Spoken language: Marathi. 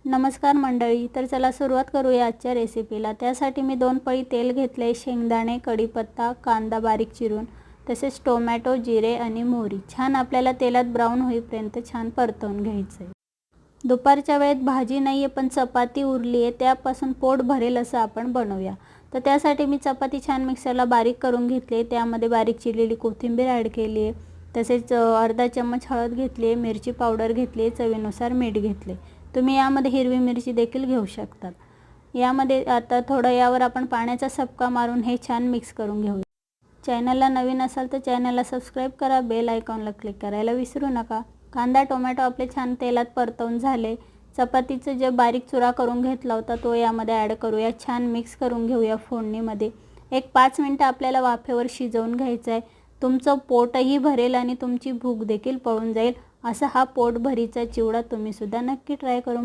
नमस्कार मंडळी, तर चला सुरुवात करूया आजच्या रेसिपीला। त्यासाठी मी 2 पळी तेल घेतले, शेंगदाणे, कढीपत्ता, कांदा बारीक चिरून, तसेच टोमॅटो, जिरे आणि मोहरी छान आपल्याला तेलात ब्राऊन होईपर्यंत छान परतवून घ्यायचे। दुपारच्या वेळेत भाजी नाहीये पण चपाती उरली आहे, त्यापासून पोट भरेल असं आपण बनवूया। तर त्यासाठी मी चपाती छान मिक्सरला बारीक करून घेतली, त्यामध्ये बारीक चिरलेली कोथिंबीर ॲड केली आहे, तसेच अर्धा चम्मच हळद घेतली आहे, मिरची पावडर घेतली आहे, चवीनुसार मीठ घेतले। तुम्ही यामध्ये हिरवी मिरची देखील घेऊ शकतात। यामध्ये आता थोडं यावर आपण पाण्याचा सपका मारून हे छान मिक्स करून घेऊया। चॅनलला नवीन असाल तर चॅनलला सबस्क्राईब करा, बेल आयकॉनला क्लिक करायला विसरू नका। कांदा टोमॅटो आपले छान तेलात परतवून झाले। चपातीचं जे बारीक चुरा करून घेतला होता तो यामध्ये ॲड करूया, छान मिक्स करून घेऊया फोडणीमध्ये। एक 5 मिनिटं आपल्याला वाफेवर शिजवून घ्यायचं आहे। तुमचं पोटही भरेल आणि तुमची भूक देखील पळून जाईल असा हा पोटभरीचा चिवडा तुम्ही सुद्धा नक्की ट्राय करून